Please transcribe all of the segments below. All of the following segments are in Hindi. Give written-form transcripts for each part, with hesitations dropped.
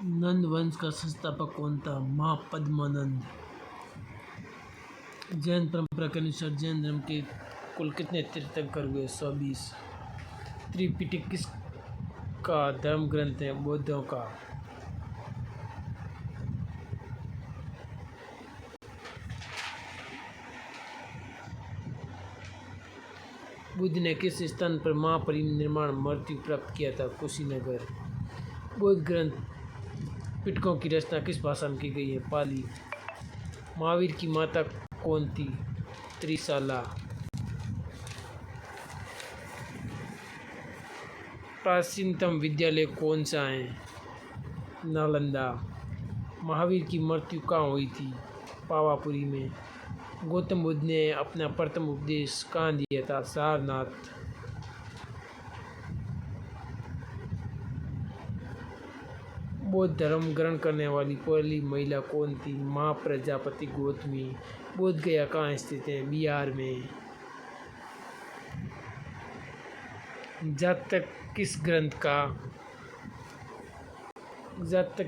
नंद वंश का संस्थापक कौन था? महापद्मानंद। जैन परंपरा के अनुसार जैन धर्म के कुल कितने तीर्थंकर हुए? 120। त्रिपिटक किसका धर्म ग्रंथ है? बौद्धों का। बुद्ध ने किस स्थान पर महापरिनिर्वाण मृत्यु प्राप्त किया था? कुशीनगर। बौद्ध ग्रंथ पिटकों की रचना किस भाषा में की गई है? पाली। महावीर की माता कौन थी? त्रिशाला। प्राचीनतम विद्यालय कौन सा है? नालंदा। महावीर की मृत्यु कहाँ हुई थी? पावापुरी में। गौतम बुद्ध ने अपना प्रथम उपदेश कहाँ दिया था? सारनाथ। बौद्ध धर्म ग्रहण करने वाली पहली महिला कौन थी? माँ प्रजापति गौतमी। बोध गया कहाँ स्थित है? बिहार में। जातक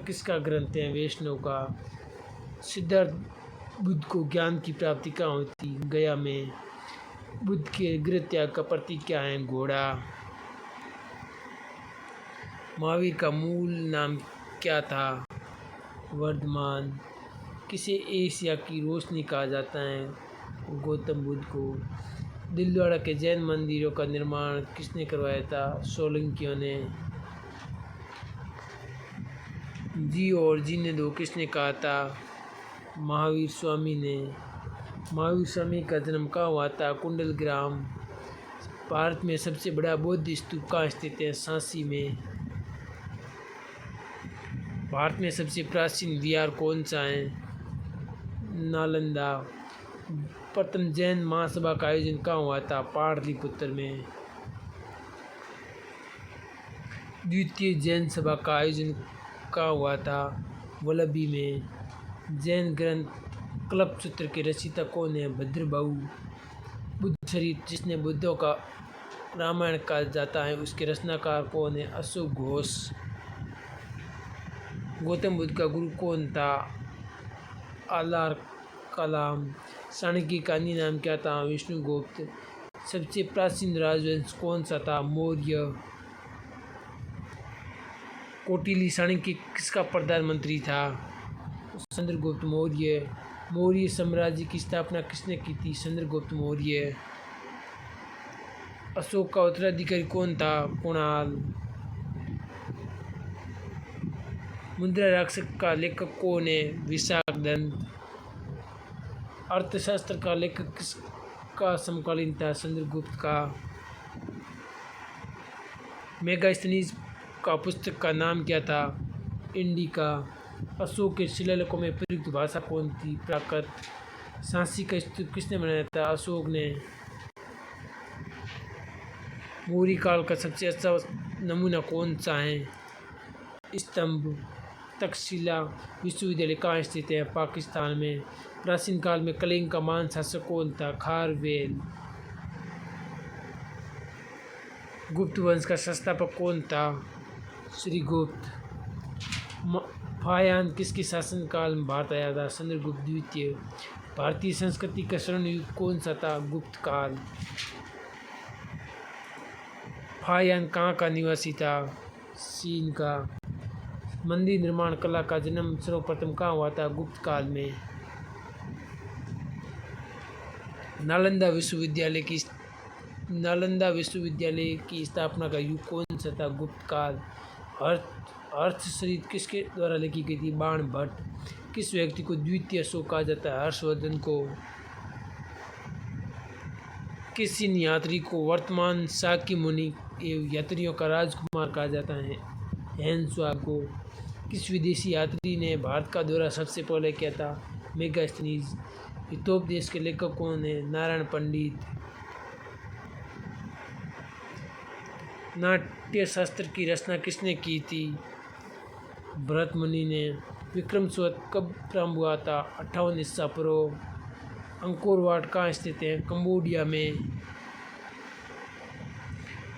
किसका ग्रंथ है? वैष्णव का। सिद्धार्थ बुद्ध को ज्ञान की प्राप्ति कहाँ हुई थी? गया में। बुद्ध के गृह त्याग का प्रतीक क्या है? घोड़ा। महावीर का मूल नाम क्या था? वर्धमान। किसे एशिया की रोशनी कहा जाता है? गौतम बुद्ध को। दिलवाड़ा के जैन मंदिरों का निर्माण किसने करवाया था? सोलंकियों ने। जियो और जीने दो किसने कहा था? महावीर स्वामी ने। महावीर स्वामी का जन्म कहाँ हुआ था? कुंडलग्राम। भारत में सबसे बड़ा बौद्ध स्तूप कहाँ स्थित है? सांची में। भारत में सबसे प्राचीन विहार कौन सा है? नालंदा। प्रथम जैन महासभा का आयोजन कहाँ हुआ था? पाटलिपुत्र में। द्वितीय जैन सभा का आयोजन कहाँ हुआ था? वल्लभी में। जैन ग्रंथ कल्पसूत्र के रचयिता कौन है? भद्रबाहु। बुद्ध शरीर जिसने बुद्धों का रामायण कहा जाता है उसके रचनाकार कौन है? अशोक घोष। गौतम बुद्ध का गुरु कौन था? आलार कलाम। चाणक्य का अन्य नाम क्या था? विष्णुगुप्त। सबसे प्राचीन राजवंश कौन सा था? मौर्य। कौटिल्य चाणक्य किसका प्रधानमंत्री था? चंद्रगुप्त मौर्य। मौर्य साम्राज्य की स्थापना किसने की थी? चंद्रगुप्त मौर्य। अशोक का उत्तराधिकारी कौन था? कुणाल। मुद्रा राक्षस का लेखक कौन है? विशाखदत्त। अर्थशास्त्र का लेखक किसका समकालीन था? चंद्रगुप्त का। मेगास्थनीज का पुस्तक का नाम क्या था? इंडिका। अशोक के शिलालेखों में प्रयुक्त भाषा कौन थी? प्राकृत। सांची का स्तूप किसने बनाया था? अशोक ने। मौर्य काल का सबसे अच्छा नमूना कौन सा है? स्तंभ। तक्षशिला विश्वविद्यालय कहाँ स्थित है? पाकिस्तान में। प्राचीन काल में कलिंग का महान शासक कौन था? खारवेल। गुप्त वंश का संस्थापक कौन था? श्रीगुप्त। फाह्यान किसके शासनकाल में भारत आया था? चंद्रगुप्त द्वितीय। भारतीय संस्कृति का स्वर्ण युग कौन सा था? गुप्त काल। फाह्यान कहाँ का निवासी था? चीन का। मंदिर निर्माण कला का जन्म सर्वप्रथम कहाँ हुआ था? गुप्त काल में। नालंदा विश्वविद्यालय की स्थापना का युग कौन सा था? गुप्त काल। अर्थशास्त्र किसके द्वारा लिखी गई थी? बाणभट्ट। किस व्यक्ति को द्वितीय अशोक कहा जाता है? हर्षवर्धन को। किस चीन यात्री को वर्तमान शाक्य मुनि एवं यात्रियों का राजकुमार कहा जाता है? हेनसुआ को। किस विदेशी यात्री ने भारत का दौरा सबसे पहले किया था? मेगास्थनीज। हितोपदेश के लेखक कौन है? नारायण पंडित। नाट्य शास्त्र की रचना किसने की थी? भरत मुनि ने। विक्रम संवत कब प्रारंभ हुआ था? 58 ईसा पूर्व। अंकोर वाट कहाँ स्थित है? कंबोडिया में।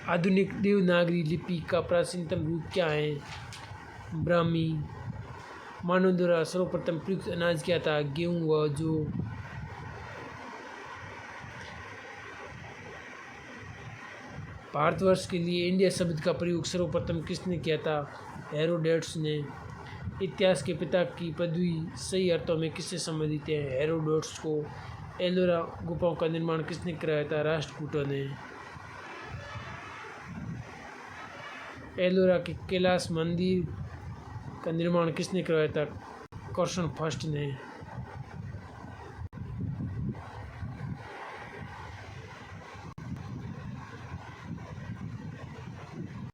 आधुनिक देवनागरी लिपि का प्राचीनतम रूप क्या है? ब्राह्मी। मानव द्वारा सर्वप्रथम प्रयुक्त अनाज क्या था? गेहूँ व जौ। भारतवर्ष के लिए इंडिया शब्द का प्रयोग सर्वप्रथम किसने किया था? हेरोडोटस ने। इतिहास के पिता की पदवी सही अर्थों में किससे संबंधित है? हेरोडोटस को। एलोरा गुफाओं का निर्माण किसने कराया था? राष्ट्रकूटों ने। एलोरा के कैलाश मंदिर का निर्माण किसने करवाया था? कर्षण फर्स्ट ने।